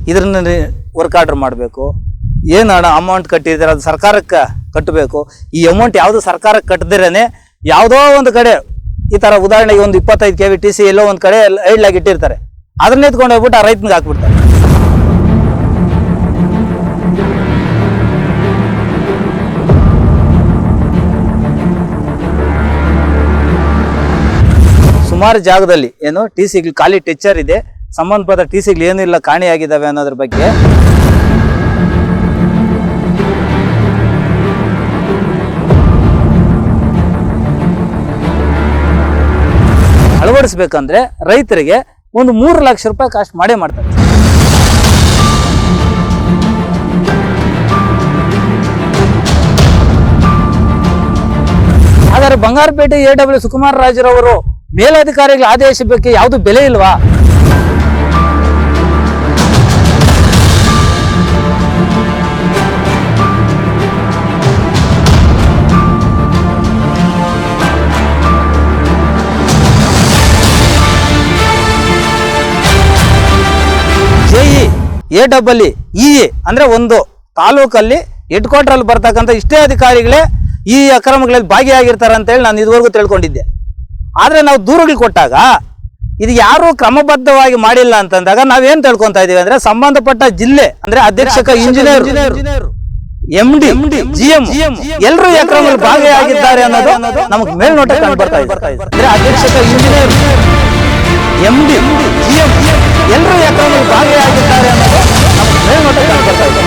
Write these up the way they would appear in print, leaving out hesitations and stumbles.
ಇದನ್ನ work order ಮಾಡಬೇಕು. ಏನು ಹಣ ಅಮೌಂಟ್ ಕಟ್ಟಿದ್ರೆ ಅದು ಸರ್ಕಾರಕ್ಕೆ ಕಟ್ಟಬೇಕು. ಈ ಅಮೌಂಟ್ ಯಾವುದು ಸರ್ಕಾರಕ್ಕೆ ಕಟ್ಟದಿರೇನೆ ಯಾವುದೋ ಒಂದು ಕಡೆ ಈ ಥರ ಉದಾಹರಣೆಗೆ ಒಂದು 25 KV TC ಎಲ್ಲೋ ಒಂದು ಕಡೆ ಐಡ್ಲಾಗಿ ಇಟ್ಟಿರ್ತಾರೆ, ಅದನ್ನ ಎತ್ಕೊಂಡು ಹೋಗ್ಬಿಟ್ಟು ಆ ರೈತನಿಗೆ ಹಾಕ್ಬಿಡ್ತಾರೆ. ಸುಮಾರು ಜಾಗದಲ್ಲಿ ಏನು TCಗಳು ಖಾಲಿ ಟೆಚ್ಚರ್ ಇದೆ, ಸಂಬಂಧಪಟ್ಟ TCಗಳು ಏನಿಲ್ಲ ಕಾಣೆಯಾಗಿದ್ದಾವೆ ಅನ್ನೋದ್ರ ಬಗ್ಗೆ ಅಳವಡಿಸ್ಬೇಕಂದ್ರೆ ರೈತರಿಗೆ ಒಂದು 3 ಲಕ್ಷ ರೂಪಾಯಿ ಕಾಸ್ಟ್ ಮಾಡೇ ಮಾಡ್ತಾರೆ. ಆದರೆ ಬಂಗಾರಪೇಟೆ AW ಸುಕುಮಾರ್ ರಾಜರವರು ಮೇಲಧಿಕಾರಿಗಳ ಆದೇಶ ಬಗ್ಗೆ ಯಾವುದು ಬೆಲೆ ಇಲ್ವಾ? AEE ಅಂದ್ರೆ ಒಂದು ತಾಲೂಕಲ್ಲಿ ಹೆಡ್ ಕ್ವಾರ್ಟರ್ ಅಲ್ಲಿ ಬರ್ತಕ್ಕಂಥ ಇಷ್ಟೇ ಅಧಿಕಾರಿಗಳೇ ಈ ಅಕ್ರಮಗಳಲ್ಲಿ ಭಾಗಿಯಾಗಿರ್ತಾರೆ ಅಂತ ಹೇಳಿ ನಾನು ಇದುವರೆಗೂ ತಿಳ್ಕೊಂಡಿದ್ದೆ. ಆದ್ರೆ ನಾವು ದೂರುಗಳು ಕೊಟ್ಟಾಗ ಇದು ಯಾರು ಕ್ರಮಬದ್ಧವಾಗಿ ಮಾಡಿಲ್ಲ ಅಂತಂದಾಗ ನಾವೇನ್ ತಿಳ್ಕೊಂತ ಇದೀವಿ ಅಂದ್ರೆ ಸಂಬಂಧಪಟ್ಟ ಜಿಲ್ಲೆ ಅಂದ್ರೆ ಅಧೀಕ್ಷಕ ಇಂಜಿನಿಯರ್, MD, GM ಎಲ್ಲರೂ ಈ ಅಕ್ರಮದಲ್ಲಿ ಭಾಗಿಯಾಗಿದ್ದಾರೆ ಅನ್ನೋದು ನಮಗೆ ಮೇಲ್ನೋಟ ಕಂಡು ಬರ್ತಾ ಇದೆ. ಅಂದ್ರೆ ಅಧೀಕ್ಷಕ ಇಂಜಿನಿಯರ್, MD, GM ಎಲ್ಲರೂ ಈ ಅಕ್ರಮದಲ್ಲಿ ಭಾಗಿಯಾಗಿದ್ದಾರೆ ಅನ್ನೋದು ನಮಗೆ ಮೇಲ್ನೋಟ ಕಂಡು ಬರ್ತಾ ಇದೆ.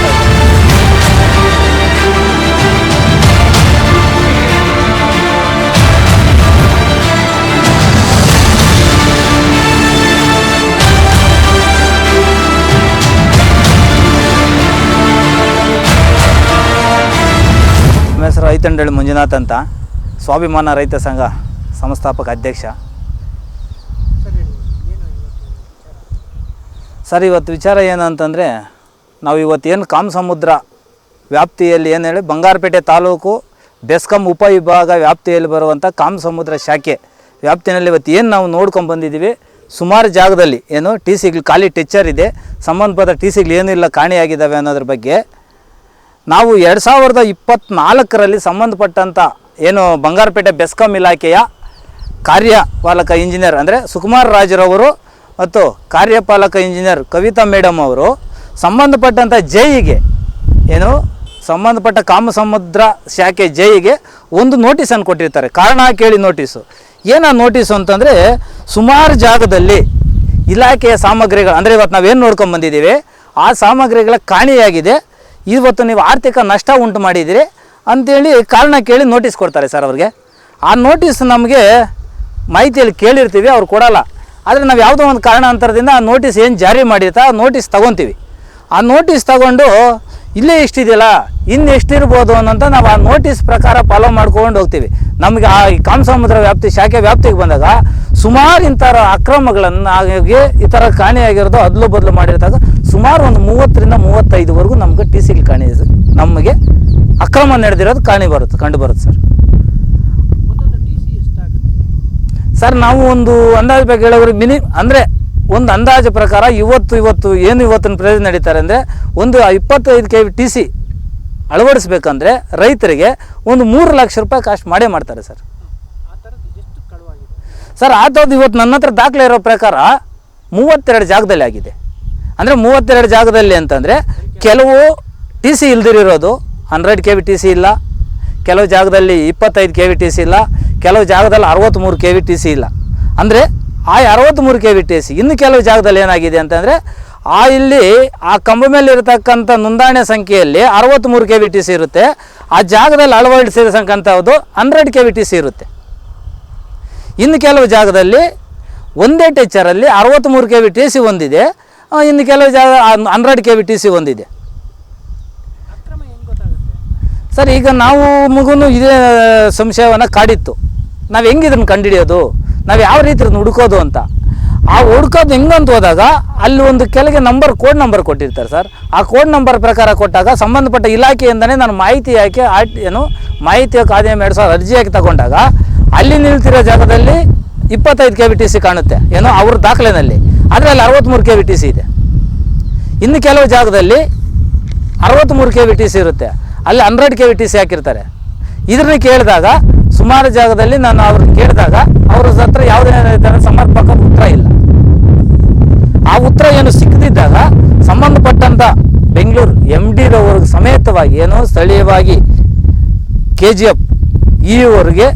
ನಮ್ಮ ಹೆಸರು ಐತಂಡಳ್ಳಿ ಮಂಜುನಾಥ್ ಅಂತ, ಸ್ವಾಭಿಮಾನ ರೈತ ಸಂಘ ಸಂಸ್ಥಾಪಕ ಅಧ್ಯಕ್ಷ. ಸರ್, ಇವತ್ತು ವಿಚಾರ ಏನಂತಂದರೆ ನಾವು ಇವತ್ತೇನು ಕಾಮಸಮುದ್ರ ವ್ಯಾಪ್ತಿಯಲ್ಲಿ ಏನು ಹೇಳಿ ಬಂಗಾರಪೇಟೆ ತಾಲೂಕು ಬೆಸ್ಕಾಂ ಉಪವಿಭಾಗ ವ್ಯಾಪ್ತಿಯಲ್ಲಿ ಬರುವಂಥ ಕಾಮಸಮುದ್ರ ಶಾಖೆ ವ್ಯಾಪ್ತಿಯಲ್ಲಿ ಇವತ್ತು ಏನು ನಾವು ನೋಡ್ಕೊಂಡು ಬಂದಿದ್ದೀವಿ. ಸುಮಾರು ಜಾಗದಲ್ಲಿ ಏನು TCಗಳು ಖಾಲಿ ಟೆಚ್ಚರ್ ಇದೆ, ಸಂಬಂಧಪಟ್ಟ TCಗಳು ಏನಿಲ್ಲ ಕಾಣೆಯಾಗಿದ್ದಾವೆ ಅನ್ನೋದ್ರ ಬಗ್ಗೆ ನಾವು 2024ರಲ್ಲಿ ಸಂಬಂಧಪಟ್ಟಂಥ ಏನು ಬಂಗಾರಪೇಟೆ ಬೆಸ್ಕಾಂ ಇಲಾಖೆಯ ಕಾರ್ಯಪಾಲಕ ಇಂಜಿನಿಯರ್ ಅಂದರೆ ಸುಕುಮಾರ್ ರಾಜರವರು ಮತ್ತು ಕಾರ್ಯಪಾಲಕ ಇಂಜಿನಿಯರ್ ಕವಿತಾ ಮೇಡಮ್ ಅವರು ಸಂಬಂಧಪಟ್ಟಂಥ JEಗೆ ಏನು ಸಂಬಂಧಪಟ್ಟ ಕಾಮಸಮುದ್ರ ಶಾಖೆ JEಗೆ ಒಂದು ನೋಟಿಸನ್ನು ಕೊಟ್ಟಿರ್ತಾರೆ. ಕಾರಣ ಕೇಳಿ ನೋಟಿಸು. ಏನೋ ನೋಟಿಸು ಅಂತಂದರೆ ಸುಮಾರು ಜಾಗದಲ್ಲಿ ಇಲಾಖೆಯ ಸಾಮಗ್ರಿಗಳು ಅಂದರೆ ಇವತ್ತು ನಾವೇನು ನೋಡ್ಕೊಂಡು ಬಂದಿದ್ದೀವಿ ಆ ಸಾಮಗ್ರಿಗಳ ಕಾಣೆಯಾಗಿದೆ, ಇವತ್ತು ನೀವು ಆರ್ಥಿಕ ನಷ್ಟ ಉಂಟು ಮಾಡಿದ್ದೀರಿ ಅಂಥೇಳಿ ಕಾರಣ ಕೇಳಿ ನೋಟಿಸ್ ಕೊಡ್ತಾರೆ ಸರ್ ಅವ್ರಿಗೆ. ಆ ನೋಟಿಸ್ ನಮಗೆ ಮಾಹಿತಿಯಲ್ಲಿ ಕೇಳಿರ್ತೀವಿ, ಅವ್ರು ಕೊಡೋಲ್ಲ. ಆದರೆ ನಾವು ಯಾವುದೋ ಒಂದು ಕಾರಣಾಂತರದಿಂದ ಆ ನೋಟಿಸ್ ಏನು ಜಾರಿ ಮಾಡಿರ್ತಾ ಆ ನೋಟಿಸ್ ತೊಗೊತೀವಿ. ಆ ನೋಟಿಸ್ ತಗೊಂಡು ಇಲ್ಲೇ ಇಷ್ಟಿದೆಯಲ್ಲ ಇನ್ನು ಎಷ್ಟಿರ್ಬೋದು ಅನ್ನೋಂಥ ನಾವು ಆ ನೋಟಿಸ್ ಪ್ರಕಾರ ಫಾಲೋ ಮಾಡ್ಕೊಂಡು ಹೋಗ್ತೀವಿ. ನಮಗೆ ಆ ಕಾಮಸಮುದ್ರ ವ್ಯಾಪ್ತಿ ಶಾಖೆ ವ್ಯಾಪ್ತಿಗೆ ಬಂದಾಗ ಸುಮಾರು ಇಂಥರ ಅಕ್ರಮಗಳನ್ನು ಆಗಿ ಈ ಥರ ಕಾಣೆಯಾಗಿರೋದು ಅದಲು ಬದಲು ಮಾಡಿದಾಗ ಸುಮಾರು ಒಂದು 30ರಿಂದ 35ವರೆಗೂ ನಮ್ಗೆ TCಗಳು ಕಾಣೆ ನಮಗೆ ಅಕ್ರಮ ನಡೆದಿರೋದು ಕಂಡು ಬರುತ್ತೆ ಸರ್. ನಾವು ಒಂದು ಅಂದಾಜು ಬಗ್ಗೆ ಹೇಳೋರು ಅಂದರೆ ಒಂದು ಅಂದಾಜು ಪ್ರಕಾರ ಇವತ್ತು ಏನು ಇವತ್ತಿನ ಪ್ರಯೋಜನ ನಡೀತಾರೆ ಅಂದರೆ ಒಂದು 25 KV TC ಅಳವಡಿಸ್ಬೇಕಂದ್ರೆ ರೈತರಿಗೆ ಒಂದು 3 ಲಕ್ಷ ರೂಪಾಯಿ ಕಾಸ್ಟ್ ಮಾಡೇ ಮಾಡ್ತಾರೆ ಸರ್. ಸರ್ ಆ ಥರದ್ದು ಇವತ್ತು ನನ್ನ ಹತ್ರ ದಾಖಲೆ ಇರೋ ಪ್ರಕಾರ 32 ಜಾಗದಲ್ಲಿ ಆಗಿದೆ. ಅಂದರೆ 32 ಜಾಗದಲ್ಲಿ ಅಂತಂದರೆ ಕೆಲವು TC ಇಲ್ದಿರೋದು 100 KV TC ಇಲ್ಲ, ಕೆಲವು ಜಾಗದಲ್ಲಿ 25 KV TC ಇಲ್ಲ, ಕೆಲವು ಜಾಗದಲ್ಲಿ 63 KV TC ಇಲ್ಲ. ಅಂದರೆ ಆ 63 KV TC ಇನ್ನು ಕೆಲವು ಜಾಗದಲ್ಲಿ ಏನಾಗಿದೆ ಅಂತಂದರೆ ಇಲ್ಲಿ ಆ ಕಂಬ ಮೇಲೆ ಇರತಕ್ಕಂಥ ನೋಂದಣಿ ಸಂಖ್ಯೆಯಲ್ಲಿ 63 KV TC ಇರುತ್ತೆ, ಆ ಜಾಗದಲ್ಲಿ ಅಳವಡಿಸಿರ್ತಕ್ಕಂಥದ್ದು 100 KV TC ಇರುತ್ತೆ. ಇನ್ನು ಕೆಲವು ಜಾಗದಲ್ಲಿ ಒಂದೇ ಟೆಚ್ಚರಲ್ಲಿ 63 KV TC ಒಂದಿದೆ, ಇನ್ನು ಕೆಲವು ಜಾಗ 100 KV TC ಒಂದಿದೆ ಸರ್. ಈಗ ನಾವು ಮಗುನು ಇದೇ ಸಂಶಯವನ್ನು ಕಾಡಿತ್ತು, ನಾವು ಹೆಂಗಿದ್ರನ್ನ ಕಂಡುಹಿಡಿಯೋದು, ನಾವು ಯಾವ ರೀತಿ ಹುಡುಕೋದು ಅಂತ. ಆ ಹುಡ್ಕೋದು ಹೆಂಗಂತ ಹೋದಾಗ ಅಲ್ಲಿ ಒಂದು ಕೆಳಗೆ ಕೋಡ್ ನಂಬರ್ ಕೊಟ್ಟಿರ್ತಾರೆ ಸರ್. ಆ ಕೋಡ್ ನಂಬರ್ ಪ್ರಕಾರ ಕೊಟ್ಟಾಗ ಸಂಬಂಧಪಟ್ಟ ಇಲಾಖೆಯಿಂದನೇ ನಾನು ಮಾಹಿತಿ ಹಾಕಿ ಮಾಹಿತಿ ಕಾಯ್ದೆ ಮಾಡಿಸೋ ಅರ್ಜಿ ಹಾಕಿ ತಗೊಂಡಾಗ ಅಲ್ಲಿ ನಿಲ್ತಿರೋ ಜಾಗದಲ್ಲಿ 25 KV TC ಕಾಣುತ್ತೆ ಅವ್ರ ದಾಖಲೆನಲ್ಲಿ, ಆದರೆ ಅಲ್ಲಿ 63 KV TC ಇದೆ. ಇನ್ನು ಕೆಲವು ಜಾಗದಲ್ಲಿ 63 KVTC ಇರುತ್ತೆ, ಅಲ್ಲಿ 100 KVTC ಹಾಕಿರ್ತಾರೆ. ಇದನ್ನು ಕೇಳಿದಾಗ ಸುಮಾರು ಜಾಗದಲ್ಲಿ ನಾನು ಅವ್ರನ್ನ ಕೇಳಿದಾಗ ಅವ್ರ ಹತ್ರ ಯಾವುದೇ ಸಮರ್ಪಕ ಉತ್ತರ ಇಲ್ಲ. ಆ ಉತ್ತರ ಏನು ಸಿಕ್ಕದಿದ್ದಾಗ ಸಂಬಂಧಪಟ್ಟಂಥ ಬೆಂಗಳೂರು MD ರವರಿಗೆ ಸಮೇತವಾಗಿ ಏನು ಸ್ಥಳೀಯವಾಗಿ KGF ಅವ್ರಿಗೆ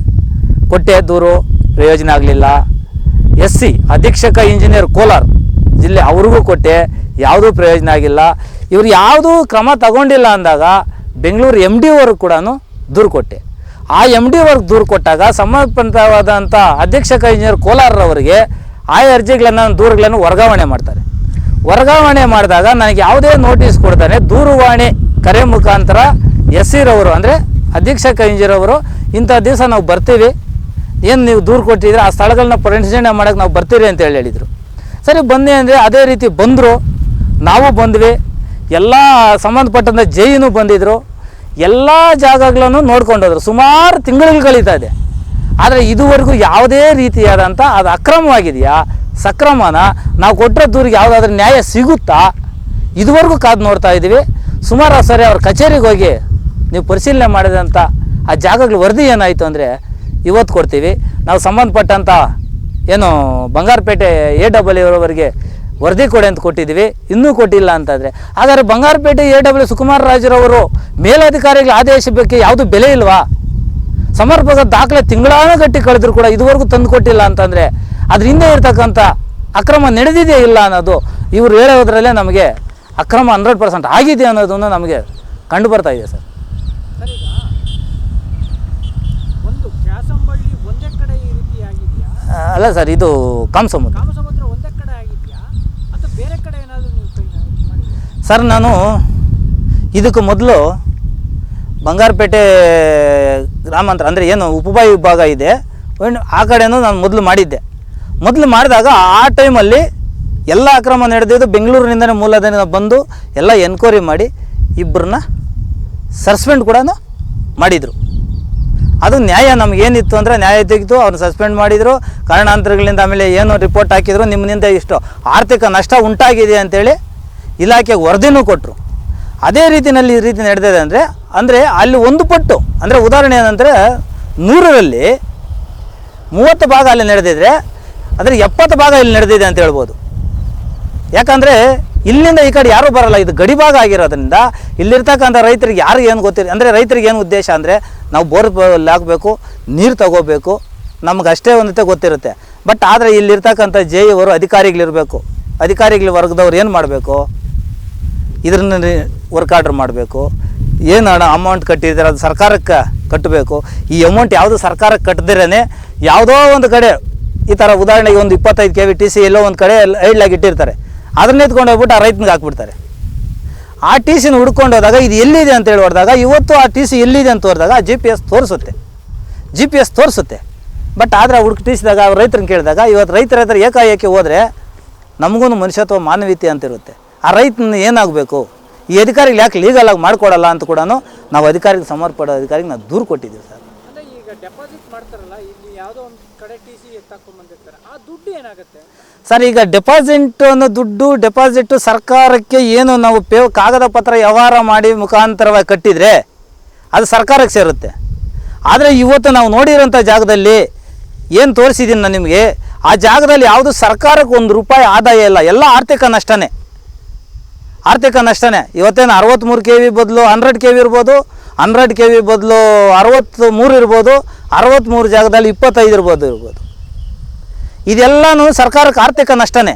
ಕೊಟ್ಟೆ, ದೂರು ಪ್ರಯೋಜನ ಆಗಲಿಲ್ಲ. SC ಅಧೀಕ್ಷಕ ಇಂಜಿನಿಯರ್ ಕೋಲಾರ ಜಿಲ್ಲೆ ಅವ್ರಿಗೂ ಕೊಟ್ಟೆ, ಯಾವುದೂ ಪ್ರಯೋಜನ ಆಗಿಲ್ಲ. ಇವರು ಯಾವುದೂ ಕ್ರಮ ತಗೊಂಡಿಲ್ಲ ಅಂದಾಗ ಬೆಂಗಳೂರು MD ಅವ್ರಿಗೆ ಕೂಡ ದೂರು ಕೊಟ್ಟೆ. ಆ MD ಅವ್ರಿಗೆ ದೂರು ಕೊಟ್ಟಾಗ ಸಂಬಂಧಪಟ್ಟವಾದಂಥ ಅಧೀಕ್ಷಕ ಇಂಜಿನಿಯರ್ ಕೋಲಾರರವರಿಗೆ ಆಯಾ ಅರ್ಜಿಗಳನ್ನು ದೂರುಗಳನ್ನು ವರ್ಗಾವಣೆ ಮಾಡ್ತಾರೆ. ವರ್ಗಾವಣೆ ಮಾಡಿದಾಗ ನನಗೆ ಯಾವುದೇ ನೋಟಿಸ್ ಕೊಡ್ತಾನೆ ದೂರವಾಣಿ ಕರೆ ಮುಖಾಂತರ SC ರವರು ಅಂದರೆ ಅಧೀಕ್ಷಕ ಇಂಜಿನಿಯರ್ ಅವರು ಇಂಥ ದಿವಸ ನಾವು ಬರ್ತೀವಿ, ಏನು ನೀವು ದೂರು ಕೊಟ್ಟಿದ್ರೆ ಆ ಸ್ಥಳಗಳನ್ನ ಪರಿಶೀಲನೆ ಮಾಡೋಕ್ಕೆ ನಾವು ಬರ್ತೀರಿ ಅಂತ ಹೇಳಿದರು. ಸರಿ ಬನ್ನಿ ಅಂದರೆ ಅದೇ ರೀತಿ ಬಂದರು, ನಾವು ಬಂದ್ವಿ, ಎಲ್ಲ ಸಂಬಂಧಪಟ್ಟಂಥ ಜೈನೂ ಬಂದಿದ್ದರು, ಎಲ್ಲ ಜಾಗಗಳನ್ನು ನೋಡ್ಕೊಂಡೋದ್ರು. ಸುಮಾರು ತಿಂಗಳು ಕಳೀತಾ ಇದೆ. ಆದರೆ ಇದುವರೆಗೂ ಯಾವುದೇ ರೀತಿಯಾದಂಥ ಅದು ಅಕ್ರಮವಾಗಿದೆಯಾ ಸಕ್ರಮನ ನಾವು ಕೊಟ್ಟರೆ ದೂರಿಗೆ ಯಾವುದಾದ್ರೂ ನ್ಯಾಯ ಸಿಗುತ್ತಾ ಇದುವರೆಗೂ ಕಾದು ನೋಡ್ತಾ ಇದ್ದೀವಿ. ಸುಮಾರು ಸರಿ ಅವ್ರ ಕಚೇರಿಗೆ ಹೋಗಿ ನೀವು ಪರಿಶೀಲನೆ ಮಾಡಿದಂಥ ಆ ಜಾಗಗಳ ವರದಿ ಏನಾಯಿತು ಅಂದರೆ ಇವತ್ತು ಕೊಡ್ತೀವಿ. ನಾವು ಸಂಬಂಧಪಟ್ಟಂಥ ಏನು ಬಂಗಾರಪೇಟೆ AW ಅವರವರಿಗೆ ವರದಿ ಕೊಡಿ ಅಂತ ಕೊಟ್ಟಿದ್ದೀವಿ, ಇನ್ನೂ ಕೊಟ್ಟಿಲ್ಲ ಅಂತಂದರೆ ಹಾಗಾದರೆ ಬಂಗಾರಪೇಟೆ AW ಸುಕುಮಾರ ರಾಜರವರು ಮೇಲಧಿಕಾರಿಗಳ ಆದೇಶ ಬಗ್ಗೆ ಯಾವುದು ಬೆಲೆ ಇಲ್ವಾ? ಸಮರ್ಪಕ ದಾಖಲೆ ತಿಂಗಳಾನುಗಟ್ಟಿ ಕಳೆದ್ರು ಕೂಡ ಇದುವರೆಗೂ ತಂದು ಕೊಟ್ಟಿಲ್ಲ ಅಂತಂದರೆ ಅದ್ರ ಹಿಂದೆ ಇರ್ತಕ್ಕಂಥ ಅಕ್ರಮ ನಡೆದಿದೆಯೇ ಇಲ್ಲ ಅನ್ನೋದು ಇವರು ಹೇಳೋದ್ರಲ್ಲೇ ನಮಗೆ ಅಕ್ರಮ 100% ಆಗಿದೆ ಅನ್ನೋದನ್ನು ನಮಗೆ ಕಂಡು ಬರ್ತಾ ಇದೆ ಸರ್. ಅಲ್ಲ ಸರ್, ಇದು ಕಾಮಸಮುದ್ರ ಒಂದೇ ಕಡೆ ಆಗಿದೆಯಾ ಅಥವಾ ಬೇರೆ ಕಡೆ ಏನಾದರೂ ನೀವು ಸರ್? ನಾನು ಇದಕ್ಕೆ ಮೊದಲು ಬಂಗಾರಪೇಟೆ ಗ್ರಾಮಾಂತರ ಅಂದರೆ ಏನು ಉಪಭಾವಿ ವಿಭಾಗ ಇದೆ ಆ ಕಡೆನೂ ನಾನು ಮೊದಲು ಮಾಡಿದ್ದೆ. ಮೊದಲು ಮಾಡಿದಾಗ ಆ ಟೈಮಲ್ಲಿ ಎಲ್ಲ ಅಕ್ರಮ ನಡೆದಿದ್ದು ಬೆಂಗಳೂರಿನಿಂದಲೇ ಮೂಲದಿಂದ ಬಂದು ಎಲ್ಲ ಎನ್ಕ್ವೈರಿ ಮಾಡಿ ಇಬ್ಬರನ್ನ ಸಸ್ಪೆಂಡ್ ಕೂಡ ಮಾಡಿದರು. ಅದು ನ್ಯಾಯ ನಮಗೇನಿತ್ತು ಅಂದರೆ ನ್ಯಾಯ ತೆಗೆದು ಅವ್ರನ್ನ ಸಸ್ಪೆಂಡ್ ಮಾಡಿದರು. ಕಾರಣಾಂತರಗಳಿಂದ ಆಮೇಲೆ ಏನು ರಿಪೋರ್ಟ್ ಹಾಕಿದ್ರು, ನಿಮ್ಮಿಂದ ಇಷ್ಟು ಆರ್ಥಿಕ ನಷ್ಟ ಉಂಟಾಗಿದೆ ಅಂತೇಳಿ ಇಲಾಖೆಗೆ ವರದಿನೂ ಕೊಟ್ಟರು. ಅದೇ ರೀತಿಯಲ್ಲಿ ಈ ರೀತಿ ನಡೆದಿದೆ ಅಂದರೆ ಅಲ್ಲಿ ಒಂದು ಪಟ್ಟು ಅಂದರೆ ಉದಾಹರಣೆ ಏನಂದರೆ 100ರಲ್ಲಿ 30 ಭಾಗ ಅಲ್ಲಿ ನಡೆದಿದ್ರೆ ಅಂದರೆ 70 ಭಾಗ ಇಲ್ಲಿ ನಡೆದಿದೆ ಅಂತ ಹೇಳ್ಬೋದು. ಯಾಕಂದರೆ ಇಲ್ಲಿಂದ ಈ ಕಡೆ ಯಾರೂ ಬರಲ್ಲ, ಇದು ಗಡಿ ಭಾಗ ಆಗಿರೋದ್ರಿಂದ ಇಲ್ಲಿರ್ತಕ್ಕಂಥ ರೈತರಿಗೆ ಯಾರು ಏನು ಗೊತ್ತಿರಿ ಅಂದರೆ ರೈತರಿಗೆ ಏನು ಉದ್ದೇಶ ಅಂದರೆ ನಾವು ಬೋರ್ ಹಾಕಬೇಕು, ನೀರು ತಗೋಬೇಕು, ನಮ್ಗೆ ಅಷ್ಟೇ ಒಂದತೆ ಗೊತ್ತಿರುತ್ತೆ. ಬಟ್ ಆದರೆ ಇಲ್ಲಿರ್ತಕ್ಕಂಥ ಅವರು ಅಧಿಕಾರಿಗಳಿರಬೇಕು, ಅಧಿಕಾರಿಗಳ ವರ್ಗದವ್ರು ಏನು ಮಾಡಬೇಕು, ಇದ್ರನ್ನ ವರ್ಕ್ ಆರ್ಡ್ರ್ ಮಾಡಬೇಕು, ಏನು ಹಣ ಅಮೌಂಟ್ ಕಟ್ಟಿದ್ದಾರೆ ಅದು ಸರ್ಕಾರಕ್ಕೆ ಕಟ್ಟಬೇಕು. ಈ ಅಮೌಂಟ್ ಯಾವುದು ಸರ್ಕಾರಕ್ಕೆ ಕಟ್ಟದಿರೇ ಯಾವುದೋ ಒಂದು ಕಡೆ ಈ ಥರ ಉದಾಹರಣೆಗೆ ಒಂದು 25 KVTC ಎಲ್ಲೋ ಒಂದು ಕಡೆ ಐಡ್ಲಾಗಿ ಇಟ್ಟಿರ್ತಾರೆ, ಅದನ್ನ ಎತ್ಕೊಂಡು ಹೋಗ್ಬಿಟ್ಟು ಆ ರೈತನಿಗೆ ಹಾಕ್ಬಿಡ್ತಾರೆ. ಆ TC ಹುಡ್ಕೊಂಡು ಹೋದಾಗ ಇದು ಎಲ್ಲಿದೆ ಅಂತ ಹೇಳಿ ಹೊಡೆದಾಗ ಇವತ್ತು ಆ TC ಎಲ್ಲಿದೆ ಅಂತ ಹೊಡೆದಾಗ GPS ತೋರಿಸುತ್ತೆ. ಬಟ್ ಆದರೆ ಹುಡುಕಿಸಿದಾಗ ಅವ್ರು ರೈತರನ್ನ ಕೇಳಿದಾಗ ಇವತ್ತು ರೈತರ ಹತ್ರ ಏಕಾಏಕಿ ಹೋದರೆ ನಮಗೂ ಮನುಷ್ಯತ್ವ ಮಾನವೀಯತೆ ಅಂತಿರುತ್ತೆ. ಆ ರೈತನ ಏನಾಗಬೇಕು, ಈ ಅಧಿಕಾರಿಗಳು ಯಾಕೆ ಲೀಗಲಾಗಿ ಮಾಡಿಕೊಡಲ್ಲ ಅಂತ ಕೂಡ ನಾವು ಅಧಿಕಾರಿಗೆ ಸಮರ್ಪಡೋ ಅಧಿಕಾರಿಗೆ ನಾವು ದೂರು ಕೊಟ್ಟಿದ್ದೀವಿ ಸರ್. ಅಂದರೆ ಈಗ ಡೆಪಾಸಿಟ್ ಮಾಡ್ತಾರಲ್ಲ, ಇಲ್ಲಿ ಯಾವುದೋ ಒಂದು ಕಡೆ TC ಎತ್ತಾಕೊಂಡ್ಬಂದಿರ್ತಾರೆ, ಆ ದುಡ್ಡು ಏನಾಗುತ್ತೆ ಸರ್? ಈಗ ಡೆಪಾಸಿಟ್ ಅನ್ನೋ ಡೆಪಾಸಿಟ್ ಸರ್ಕಾರಕ್ಕೆ ಏನು ನಾವು ಕಾಗದ ಪತ್ರ ವ್ಯವಹಾರ ಮಾಡಿ ಮುಖಾಂತರವಾಗಿ ಕಟ್ಟಿದರೆ ಅದು ಸರ್ಕಾರಕ್ಕೆ ಸೇರುತ್ತೆ. ಆದರೆ ಇವತ್ತು ನಾವು ನೋಡಿರೋಂಥ ಜಾಗದಲ್ಲಿ ಏನು ತೋರಿಸಿದ್ದೀನಿ ನಾನು ನಿಮಗೆ, ಆ ಜಾಗದಲ್ಲಿ ಯಾವುದು ಸರ್ಕಾರಕ್ಕೆ ₹1 ಆದಾಯ ಇಲ್ಲ, ಎಲ್ಲ ಆರ್ಥಿಕ ನಷ್ಟನೇ. ಇವತ್ತೇನು 63 KV ಬದಲು 100 KV ಇರ್ಬೋದು, 100 KV ಬದಲು 63 ಇರ್ಬೋದು, 63 ಜಾಗದಲ್ಲಿ 25 ಇರ್ಬೋದು. ಇದೆಲ್ಲನೂ ಸರ್ಕಾರಕ್ಕೆ ಆರ್ಥಿಕ ನಷ್ಟನೇ.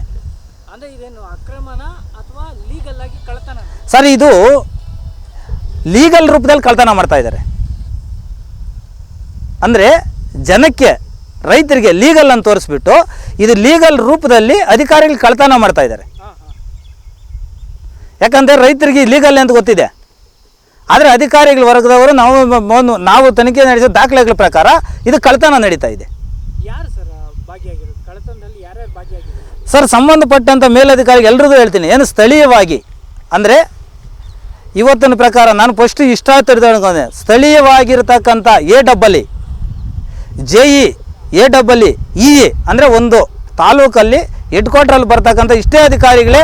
ಅಂದರೆ ಇದೇನು ಅಕ್ರಮನ ಅಥವಾ ಲೀಗಲ್ ಆಗಿ ಕಳ್ಳತನ? ಸರ್, ಇದು ಲೀಗಲ್ ರೂಪದಲ್ಲಿ ಕಳ್ಳತನ ಮಾಡ್ತಾ ಇದ್ದಾರೆ. ಅಂದರೆ ಜನಕ್ಕೆ ರೈತರಿಗೆ ಲೀಗಲ್ ಅಂತ ತೋರಿಸ್ಬಿಟ್ಟು ಇದು ಲೀಗಲ್ ರೂಪದಲ್ಲಿ ಅಧಿಕಾರಿಗಳು ಕಳ್ಳತನ ಮಾಡ್ತಾ ಇದ್ದಾರೆ. ಯಾಕಂದರೆ ರೈತರಿಗೆ ಲೀಗಲ್ ಅಂತ ಗೊತ್ತಿದೆ, ಆದರೆ ಅಧಿಕಾರಿಗಳ ವರ್ಗದವರು ನಾವು ತನಿಖೆ ನಡೆಸಿದ ದಾಖಲೆಗಳ ಪ್ರಕಾರ ಇದು ಕಳ್ಳತನ ನಡೀತಾ ಇದೆ. ಯಾರು ಸರ್ ಭಾಗಿಯಾಗಿರೋದು ಕಳ್ಳತನದಲ್ಲಿ? ಯಾರ್ಯಾರು ಭಾಗಿಯಾಗಿರೋದು ಸರ್? ಸಂಬಂಧಪಟ್ಟಂಥ ಮೇಲಧಿಕಾರಿಗೆ ಎಲ್ರಿಗೂ ಹೇಳ್ತೀನಿ, ಏನು ಸ್ಥಳೀಯವಾಗಿ ಅಂದರೆ ಇವತ್ತಿನ ಪ್ರಕಾರ ನಾನು ಫಸ್ಟ್ ಇಷ್ಟ ತಿಳ್ಕೊಂಡೆ, ಸ್ಥಳೀಯವಾಗಿರ್ತಕ್ಕಂಥ AEE JE AEE EE ಅಂದರೆ ಒಂದು ತಾಲೂಕಲ್ಲಿ ಹೆಡ್ ಕ್ವಾರ್ಟ್ರಲ್ಲಿ ಬರ್ತಕ್ಕಂಥ ಇಷ್ಟೇ ಅಧಿಕಾರಿಗಳೇ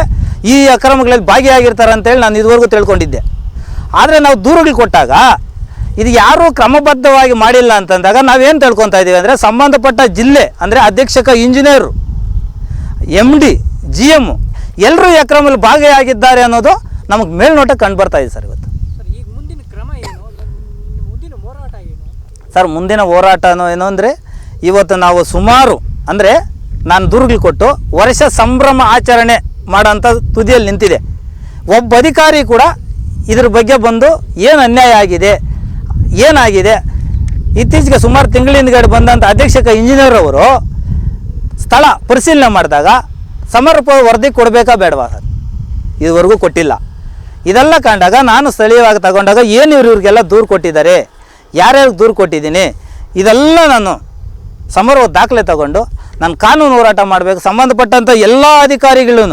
ಈ ಅಕ್ರಮಗಳಲ್ಲಿ ಭಾಗಿಯಾಗಿರ್ತಾರೆ ಅಂತೇಳಿ ನಾನು ಇದುವರೆಗೂ ತಿಳ್ಕೊಂಡಿದ್ದೆ. ಆದರೆ ನಾವು ದೂರುಗಳು ಕೊಟ್ಟಾಗ ಇದು ಯಾರೂ ಕ್ರಮಬದ್ಧವಾಗಿ ಮಾಡಿಲ್ಲ ಅಂತಂದಾಗ ನಾವೇನು ತಿಳ್ಕೊತಾ ಇದ್ದೀವಿ ಅಂದರೆ ಸಂಬಂಧಪಟ್ಟ ಜಿಲ್ಲೆ ಅಂದರೆ ಅಧೀಕ್ಷಕ ಇಂಜಿನಿಯರು, MD, GM ಎಲ್ಲರೂ ಈ ಅಕ್ರಮದಲ್ಲಿ ಭಾಗಿಯಾಗಿದ್ದಾರೆ ಅನ್ನೋದು ನಮಗೆ ಮೇಲ್ನೋಟ ಕಂಡು ಬರ್ತಾ ಇದೆ ಸರ್ ಇವತ್ತು. ಸರ್ ಈಗ ಮುಂದಿನ ಕ್ರಮ ಏನು, ಮುಂದಿನ ಹೋರಾಟ ಏನು? ಸರ್ ಮುಂದಿನ ಹೋರಾಟ ಏನು ಅಂದರೆ ಇವತ್ತು ನಾವು ಸುಮಾರು ಅಂದರೆ ನಾನು ದೂರುಗಳು ಕೊಟ್ಟು ವರ್ಷ ಸಂಭ್ರಮ ಆಚರಣೆ ಮಾಡೋಂಥ ತುದಿಯಲ್ಲಿ ನಿಂತಿದೆ. ಒಬ್ಬ ಅಧಿಕಾರಿ ಕೂಡ ಇದ್ರ ಬಗ್ಗೆ ಬಂದು ಏನು ಅನ್ಯಾಯ ಆಗಿದೆ, ಏನಾಗಿದೆ, ಇತ್ತೀಚೆಗೆ ಸುಮಾರು ತಿಂಗಳ ಹಿಂದ್ಗಡೆ ಬಂದಂಥ ಅಧೀಕ್ಷಕ ಇಂಜಿನಿಯರ್ ಅವರು ಸ್ಥಳ ಪರಿಶೀಲನೆ ಮಾಡಿದಾಗ ಸಮರ್ಪಕ ವರದಿ ಕೊಡಬೇಕಾ ಬೇಡವಾ ಸರ್? ಇದುವರೆಗೂ ಕೊಟ್ಟಿಲ್ಲ. ಇದೆಲ್ಲ ಕಂಡಾಗ ನಾನು ಸ್ಥಳೀಯವಾಗಿ ತಗೊಂಡಾಗ ಏನು ಇವ್ರಿಗೆಲ್ಲ ದೂರು ಕೊಟ್ಟಿದ್ದಾರೆ, ಯಾರ್ಯಾರಿಗೆ ದೂರು ಕೊಟ್ಟಿದ್ದೀನಿ, ಇದೆಲ್ಲ ನಾನು ಸಮರ್ಪಕ ದಾಖಲೆ ತಗೊಂಡು ನಾನು ಕಾನೂನು ಹೋರಾಟ ಮಾಡಬೇಕು. ಸಂಬಂಧಪಟ್ಟಂಥ ಎಲ್ಲ ಅಧಿಕಾರಿಗಳು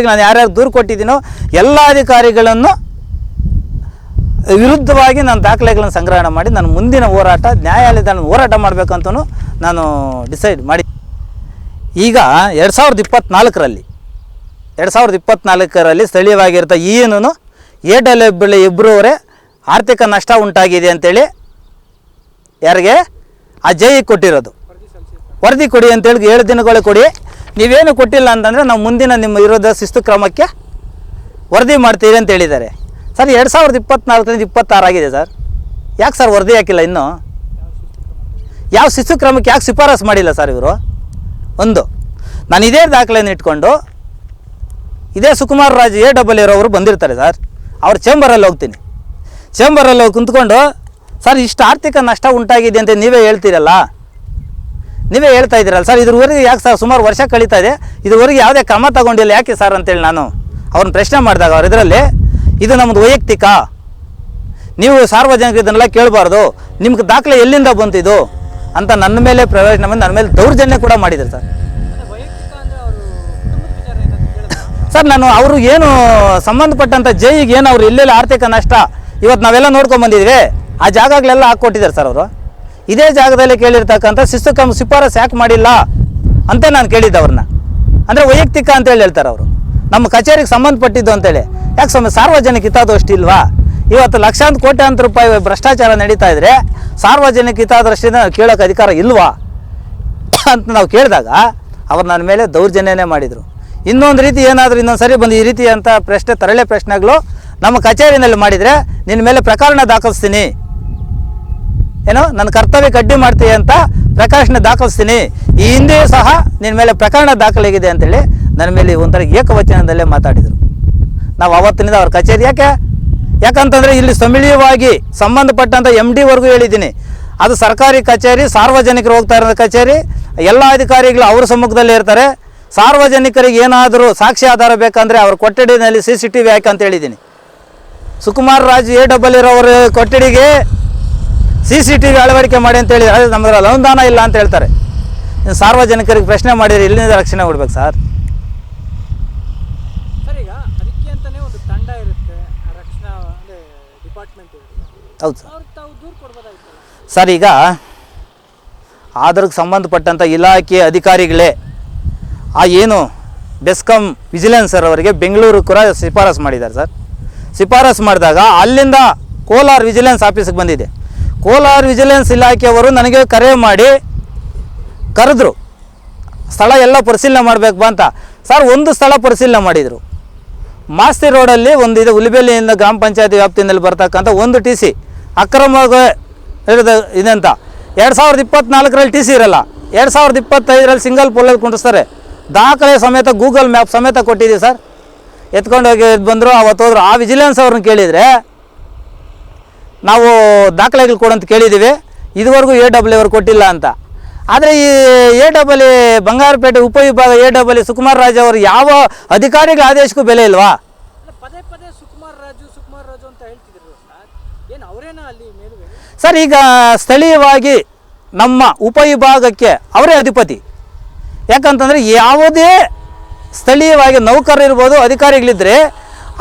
ನಾನು ಯಾರ್ಯಾರು ದೂರು ಕೊಟ್ಟಿದ್ದೀನೋ ಎಲ್ಲ ಅಧಿಕಾರಿಗಳನ್ನು ವಿರುದ್ಧವಾಗಿ ನಾನು ದಾಖಲೆಗಳನ್ನು ಸಂಗ್ರಹಣೆ ಮಾಡಿ ನಾನು ಮುಂದಿನ ಹೋರಾಟ ನ್ಯಾಯಾಲಯದಲ್ಲಿ ಹೋರಾಟ ಮಾಡಬೇಕಂತೂ ನಾನು ಡಿಸೈಡ್ ಮಾಡಿ ಈಗ 2024ರಲ್ಲಿ ಸ್ಥಳೀಯವಾಗಿರ್ತ ಏನು AWL ಇಬ್ಬರವರೇ ಆರ್ಥಿಕ ನಷ್ಟ ಉಂಟಾಗಿದೆ ಅಂತೇಳಿ ಯಾರಿಗೆ ಆ ಜೈಗೆ ಕೊಟ್ಟಿರೋದು ವರದಿ ಕೊಡಿ ಅಂತೇಳಿ 7 ದಿನಗಳೇ ಕೊಡಿ, ನೀವೇನು ಕೊಟ್ಟಿಲ್ಲ ಅಂತಂದರೆ ನಾವು ಮುಂದಿನ ನಿಮ್ಮ ವಿರೋಧ ಶಿಸ್ತು ಕ್ರಮಕ್ಕೆ ವರದಿ ಮಾಡ್ತೀವಿ ಅಂತ ಹೇಳಿದ್ದಾರೆ. ಸರ್ 2024ರಿಂದ 26 ಆಗಿದೆ ಸರ್, ಯಾಕೆ ಸರ್ ವರದಿ ಹಾಕಿಲ್ಲ ಇನ್ನೂ? ಯಾವ ಶಿಸ್ತು ಕ್ರಮಕ್ಕೆ ಯಾಕೆ ಶಿಫಾರಸು ಮಾಡಿಲ್ಲ ಸರ್ ಇವರು? ಒಂದು ನಾನು ಇದೇ ದಾಖಲೆಯನ್ನು ಇಟ್ಕೊಂಡು ಇದೇ ಸುಕುಮಾರ್ ರಾಜ್ AWL ಅವರು ಬಂದಿರ್ತಾರೆ ಸರ್, ಅವ್ರ ಚೇಂಬರಲ್ಲಿ ಹೋಗ್ತೀನಿ. ಚೇಂಬರಲ್ಲಿ ಹೋಗಿ ಕುಂತ್ಕೊಂಡು ಸರ್ ಇಷ್ಟು ಆರ್ಥಿಕ ನಷ್ಟ ಉಂಟಾಗಿದೆ ಅಂತ ನೀವೇ ಹೇಳ್ತೀರಲ್ಲ, ನೀವೇ ಹೇಳ್ತಾ ಇದ್ದೀರಲ್ಲ ಸರ್, ಇದ್ರವರೆಗೆ ಯಾಕೆ ಸರ್ ಸುಮಾರು ವರ್ಷ ಕಳೀತಾ ಇದೆ, ಇದುವರೆಗೆ ಯಾವುದೇ ಕ್ರಮ ತಗೊಂಡಿಲ್ಲ ಯಾಕೆ ಸರ್ ಅಂತೇಳಿ ನಾನು ಅವ್ರನ್ನ ಪ್ರಶ್ನೆ ಮಾಡಿದಾಗ ಅವ್ರು ಇದರಲ್ಲಿ ಇದು ನಮ್ಮದು ವೈಯಕ್ತಿಕ, ನೀವು ಸಾರ್ವಜನಿಕರು ಇದನ್ನೆಲ್ಲ ಕೇಳಬಾರ್ದು, ನಿಮ್ಗೆ ದಾಖಲೆ ಎಲ್ಲಿಂದ ಬಂತಿದ್ದು ಅಂತ ನನ್ನ ಮೇಲೆ ಪ್ರವೇಶ ನನ್ನ ಮೇಲೆ ದೌರ್ಜನ್ಯ ಕೂಡ ಮಾಡಿದ್ದಾರೆ ಸರ್. ಸರ್ ನಾನು ಅವರು ಏನು ಸಂಬಂಧಪಟ್ಟಂಥ ಜೈಗೆ ಏನು ಅವ್ರು ಎಲ್ಲೆಲ್ಲ ಆರ್ಥಿಕ ನಷ್ಟ ಇವತ್ತು ನಾವೆಲ್ಲ ನೋಡ್ಕೊಂಬಂದಿದ್ವಿ, ಆ ಜಾಗಗಳೆಲ್ಲ ಹಾಕ್ಕೊಟ್ಟಿದ್ದಾರೆ ಸರ್ ಅವರು. ಇದೇ ಜಾಗದಲ್ಲಿ ಕೇಳಿರ್ತಕ್ಕಂಥ ಶಿಸ್ತು ಕ್ರಮ ಶಿಫಾರಸು ಯಾಕೆ ಮಾಡಿಲ್ಲ ಅಂತ ನಾನು ಕೇಳಿದ್ದೆ ಅವ್ರನ್ನ. ಅಂದರೆ ವೈಯಕ್ತಿಕ ಅಂತೇಳಿ ಹೇಳ್ತಾರೆ ಅವರು, ನಮ್ಮ ಕಚೇರಿಗೆ ಸಂಬಂಧಪಟ್ಟಿದ್ದು ಅಂತೇಳಿ. ಯಾಕೆ ಸಾರ್ವಜನಿಕ ಹಿತದೃಷ್ಟಿ ಇಲ್ವಾ? ಇವತ್ತು ಲಕ್ಷಾಂತರ ಕೋಟ್ಯಾಂತರ ರೂಪಾಯಿ ಭ್ರಷ್ಟಾಚಾರ ನಡೀತಾ ಇದ್ರೆ ಸಾರ್ವಜನಿಕ ಹಿತದೃಷ್ಟಿಯಿಂದ ಕೇಳೋಕೆ ಅಧಿಕಾರ ಇಲ್ವಾ ಅಂತ ನಾವು ಕೇಳಿದಾಗ ಅವ್ರು ನನ್ನ ಮೇಲೆ ದೌರ್ಜನ್ಯನೇ ಮಾಡಿದರು. ಇನ್ನೊಂದು ರೀತಿ ಏನಾದರೂ ಇನ್ನೊಂದು ಸರಿ ಬಂದು ಈ ರೀತಿ ಅಂತ ತರಳೆ ಪ್ರಶ್ನೆಗಳು ನಮ್ಮ ಕಚೇರಿನಲ್ಲಿ ಮಾಡಿದರೆ ನಿನ್ನ ಮೇಲೆ ಪ್ರಕರಣ ದಾಖಲಿಸ್ತೀನಿ, ಏನೋ ನನ್ನ ಕರ್ತವ್ಯಕ್ಕೆ ಅಡ್ಡಿ ಮಾಡ್ತೀವಿ ಅಂತ ಪ್ರಕಾಶನ ದಾಖಲಿಸ್ತೀನಿ, ಈ ಹಿಂದೆಯೂ ಸಹ ನಿನ್ನ ಮೇಲೆ ಪ್ರಕರಣ ದಾಖಲಾಗಿದೆ ಅಂತೇಳಿ ನನ್ನ ಮೇಲೆ ಒಂಥರ ಏಕವಚನದಲ್ಲೇ ಮಾತಾಡಿದರು. ನಾವು ಅವತ್ತಿನಿಂದ ಅವ್ರ ಕಚೇರಿ ಯಾಕಂತಂದರೆ ಇಲ್ಲಿ ಸ್ಥಳೀಯವಾಗಿ ಸಂಬಂಧಪಟ್ಟಂಥ MDವರೆಗೂ ಹೇಳಿದ್ದೀನಿ, ಅದು ಸರ್ಕಾರಿ ಕಚೇರಿ, ಸಾರ್ವಜನಿಕರು ಹೋಗ್ತಾ ಇರೋ ಕಚೇರಿ, ಎಲ್ಲ ಅಧಿಕಾರಿಗಳು ಅವ್ರ ಸಮ್ಮುಖದಲ್ಲೇ ಇರ್ತಾರೆ. ಸಾರ್ವಜನಿಕರಿಗೆ ಏನಾದರೂ ಸಾಕ್ಷಿ ಆಧಾರ ಬೇಕಂದರೆ ಅವ್ರ ಕೊಠಡಿನಲ್ಲಿ CCTV ಹಾಕಿ ಅಂತ ಹೇಳಿದ್ದೀನಿ. ಸುಕುಮಾರ್ ರಾಜ್ AWL ಅವರ ಕೊಠಡಿಗೆ CCTV ಅಳವಡಿಕೆ ಮಾಡಿ ಅಂತ ಹೇಳಿದರೆ ಅದು ನಮ್ಮದ್ರಲ್ಲಿ ಅನುದಾನ ಇಲ್ಲ ಅಂತ ಹೇಳ್ತಾರೆ. ಸಾರ್ವಜನಿಕರಿಗೆ ಪ್ರಶ್ನೆ ಮಾಡಿದರೆ ಇಲ್ಲಿಂದ ರಕ್ಷಣೆ ಕೊಡ್ಬೇಕು ಸರ್? ಸರ್ ಈಗ ಅದಕ್ಕೆ ಅಂತಲೇ ಒಂದು ತಂಡ ಇರುತ್ತೆ, ರಕ್ಷಣಾ ಡಿಪಾರ್ಟ್ಮೆಂಟ್ ಇರುತ್ತೆ. ಹೌದು ಸರ್. ಅವ್ರು ತಾವು ದೂರು ಕೊಡ್ಬೋದಾಗಿತ್ತಲ್ಲ ಸರ್. ಈಗ ಅದಕ್ಕೆ ಸಂಬಂಧಪಟ್ಟಂಥ ಇಲಾಖೆ ಅಧಿಕಾರಿಗಳೇ ಆ ಏನು ಬೆಸ್ಕಾಂ ವಿಜಿಲೆನ್ಸರ್ ಅವರಿಗೆ ಬೆಂಗಳೂರು ಕೂಡ ಶಿಫಾರಸು ಮಾಡಿದ್ದಾರೆ ಸರ್. ಶಿಫಾರಸು ಮಾಡಿದಾಗ ಅಲ್ಲಿಂದ ಕೋಲಾರ ವಿಜಿಲೆನ್ಸ್ ಆಫೀಸಿಗೆ ಬಂದಿದೆ. ಕೋಲಾರ ವಿಜಿಲೆನ್ಸ್ ಇಲಾಖೆಯವರು ನನಗೆ ಕರೆ ಮಾಡಿ ಕರೆದ್ರು, ಸ್ಥಳ ಎಲ್ಲ ಪರಿಶೀಲನೆ ಮಾಡಬೇಕು ಅಂತ. ಸರ್ ಒಂದು ಸ್ಥಳ ಪರಿಶೀಲನೆ ಮಾಡಿದರು, ಮಾಸ್ತಿ ರೋಡಲ್ಲಿ ಒಂದು ಇದು ಉಲಿಬೆಲ್ಲಿಯಿಂದ ಗ್ರಾಮ ಪಂಚಾಯತಿ ವ್ಯಾಪ್ತಿಯಲ್ಲಿ ಬರ್ತಕ್ಕಂಥ ಒಂದು TC ಅಕ್ರಮವಾಗಿ ಇದಂತ 2024ರಲ್ಲಿ TC ಇರಲ್ಲ, 2025ರಲ್ಲಿ ಸಿಂಗಲ್ ಪೋಲಲ್ಲಿ ಕುಂಡಿಸ್ತಾರೆ. ದಾಖಲೆ ಸಮೇತ ಗೂಗಲ್ ಮ್ಯಾಪ್ ಸಮೇತ ಕೊಟ್ಟಿದ್ದೀವಿ ಸರ್. ಎತ್ಕೊಂಡೋಗಿ ಬಂದರು, ಅವತ್ತು ಹೋದ್ರು. ಆ ವಿಜಿಲೆನ್ಸ್ ಅವ್ರನ್ನ ಕೇಳಿದರೆ ನಾವು ದಾಖಲೆಗಳು ಕೊಡಂತ ಕೇಳಿದ್ದೀವಿ, ಇದುವರೆಗೂ AWL ಅವರು ಕೊಟ್ಟಿಲ್ಲ ಅಂತ. ಆದರೆ ಈ AWL ಬಂಗಾರಪೇಟೆ ಉಪವಿಭಾಗ AWL ಸುಕುಮಾರ್ ರಾಜ್ ಅವರು ಯಾವ ಅಧಿಕಾರಿಗಳ ಆದೇಶಕ್ಕೂ ಬೆಲೆ ಇಲ್ವಾ? ಪದೇ ಪದೇ ಸುಕುಮಾರ್ ರಾಜು ಅಂತ ಹೇಳ್ತಿದ್ರು ಸರ್, ಏನು ಅವರೇನಾ ಅಲ್ಲಿ ಮೇಲುಗಡೆ? ಸರ್ ಈಗ ಸ್ಥಳೀಯವಾಗಿ ನಮ್ಮ ಉಪವಿಭಾಗಕ್ಕೆ ಅವರೇ ಅಧಿಪತಿ. ಯಾಕಂತಂದರೆ ಯಾವುದೇ ಸ್ಥಳೀಯವಾಗಿ ನೌಕರರು ಇರ್ಬೋದು, ಅಧಿಕಾರಿಗಳಿದ್ದರೆ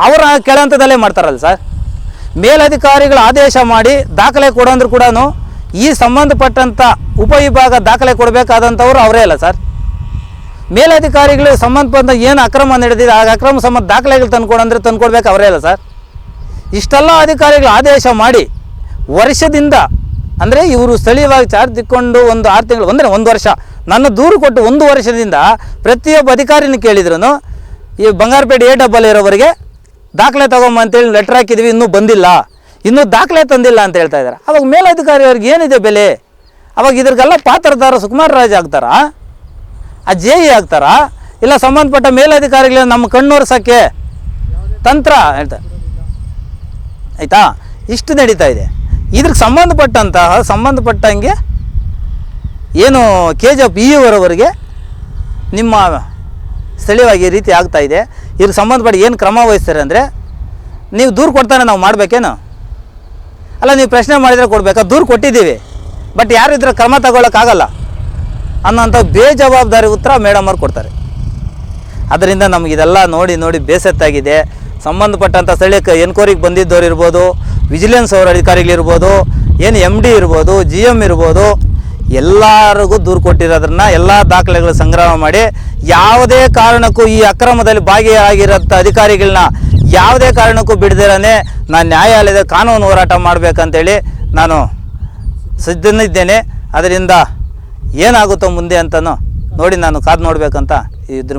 ಅವರ ಕೆಳಹಂತದಲ್ಲೇ ಮಾಡ್ತಾರಲ್ಲ ಸರ್. ಮೇಲಧಿಕಾರಿಗಳು ಆದೇಶ ಮಾಡಿ ದಾಖಲೆ ಕೊಡೋಂದ್ರೂ ಕೂಡ ಈ ಸಂಬಂಧಪಟ್ಟಂಥ ಉಪವಿಭಾಗ ದಾಖಲೆ ಕೊಡಬೇಕಾದಂಥವ್ರು ಅವರೇ ಅಲ್ಲ ಸರ್. ಮೇಲಧಿಕಾರಿಗಳು ಸಂಬಂಧಪಟ್ಟ ಏನು ಅಕ್ರಮ ನಡೆದಿದೆ ಆ ಅಕ್ರಮ ಸಂಬಂಧ ದಾಖಲೆಗಳು ತಂದ್ಕೊಡಂದ್ರೆ ತಂದ್ಕೊಡ್ಬೇಕು ಅವರೇ ಅಲ್ಲ ಸರ್. ಇಷ್ಟೆಲ್ಲ ಅಧಿಕಾರಿಗಳು ಆದೇಶ ಮಾಡಿ ವರ್ಷದಿಂದ ಅಂದರೆ ಇವರು ಸ್ಥಳೀಯವಾಗಿ ಚಾರ್ಜ್ ತಿಕ್ಕೊಂಡು ಒಂದು 6 ತಿಂಗಳು ಅಂದರೆ 1 ವರ್ಷ ನನ್ನ ದೂರು ಕೊಟ್ಟು 1 ವರ್ಷದಿಂದ ಪ್ರತಿಯೊಬ್ಬ ಅಧಿಕಾರಿನ ಕೇಳಿದ್ರು ಈ ಬಂಗಾರಪೇಟೆ ಎ ಡಬ್ಬಲ್ ಇರೋವರೆಗೆ ದಾಖಲೆ ತಗೊಂಬ ಅಂತೇಳಿ ಲೆಟ್ರ್ ಹಾಕಿದ್ವಿ, ಇನ್ನೂ ಬಂದಿಲ್ಲ, ಇನ್ನೂ ದಾಖಲೆ ತಂದಿಲ್ಲ ಅಂತ ಹೇಳ್ತಾ ಇದ್ದಾರೆ. ಅವಾಗ ಮೇಲಧಿಕಾರಿ ಅವ್ರಿಗೆ ಏನಿದೆ ಬೆಲೆ? ಅವಾಗ ಇದ್ರಿಗೆಲ್ಲ ಪಾತ್ರದಾರ ಸುಕುಮಾರ್ ರಾಜ್ ಆಗ್ತಾರಾ, ಆ JE ಆಗ್ತಾರಾ, ಇಲ್ಲ ಸಂಬಂಧಪಟ್ಟ ಮೇಲಧಿಕಾರಿಗಳ ನಮ್ಮ ಕಣ್ಣೋರ್ಸೋಕ್ಕೆ ತಂತ್ರ ಹೇಳ್ತಾರೆ. ಆಯಿತಾ? ಇಷ್ಟು ನಡೀತಾ ಇದೆ. ಇದ್ರಿಗೆ ಸಂಬಂಧಪಟ್ಟಂಗೆ ಏನು KGF EOವರೆಗೆ ನಿಮ್ಮ ಸ್ಥಳೀಯವಾಗಿ ಈ ರೀತಿ ಆಗ್ತಾ ಇದೆ. ಇದ್ರ ಸಂಬಂಧಪಟ್ಟ ಏನು ಕ್ರಮ ವಹಿಸ್ತಾರೆ ಅಂದರೆ, ನೀವು ದೂರು ಕೊಡ್ತಾನೆ ನಾವು ಮಾಡಬೇಕೇನು? ಅಲ್ಲ, ನೀವು ಪ್ರಶ್ನೆ ಮಾಡಿದರೆ ಕೊಡಬೇಕಾ? ದೂರು ಕೊಟ್ಟಿದ್ದೀವಿ, ಬಟ್ ಯಾರು ಇದ್ರ ಕ್ರಮ ತಗೊಳ್ಳೋಕ್ಕಾಗಲ್ಲ ಅನ್ನೋಂಥ ಬೇಜವಾಬ್ದಾರಿ ಉತ್ತರ ಮೇಡಮ್ ಅವ್ರು ಕೊಡ್ತಾರೆ. ಅದರಿಂದ ನಮಗಿದೆಲ್ಲ ನೋಡಿ ಬೇಸತ್ತಾಗಿದೆ. ಸಂಬಂಧಪಟ್ಟಂಥ ಸ್ಥಳೀಯ ಎನ್ಕ್ವೈರಿಗೆ ಬಂದಿದ್ದವ್ರು ಇರ್ಬೋದು, ವಿಜಿಲೆನ್ಸ್ ಅವ್ರ ಅಧಿಕಾರಿಗಳಿರ್ಬೋದು, ಏನು MD ಇರ್ಬೋದು, GM ಇರ್ಬೋದು, ಎಲ್ಲರಿಗೂ ದೂರು ಕೊಟ್ಟಿರೋದನ್ನ ಎಲ್ಲ ದಾಖಲೆಗಳು ಸಂಗ್ರಹ ಮಾಡಿ ಯಾವುದೇ ಕಾರಣಕ್ಕೂ ಈ ಅಕ್ರಮದಲ್ಲಿ ಭಾಗಿಯಾಗಿರೋಂಥ ಅಧಿಕಾರಿಗಳನ್ನ ಯಾವುದೇ ಕಾರಣಕ್ಕೂ ಬಿಡದಿರನೇ ನಾನು ನ್ಯಾಯಾಲಯದ ಕಾನೂನು ಹೋರಾಟ ಮಾಡಬೇಕಂತೇಳಿ ನಾನು ಸಿದ್ಧನಿದ್ದೇನೆ. ಅದರಿಂದ ಏನಾಗುತ್ತೋ ಮುಂದೆ ಅಂತನೂ ನೋಡಿ ನಾನು ಕಾದು ನೋಡಬೇಕಂತ ಇದ್ರ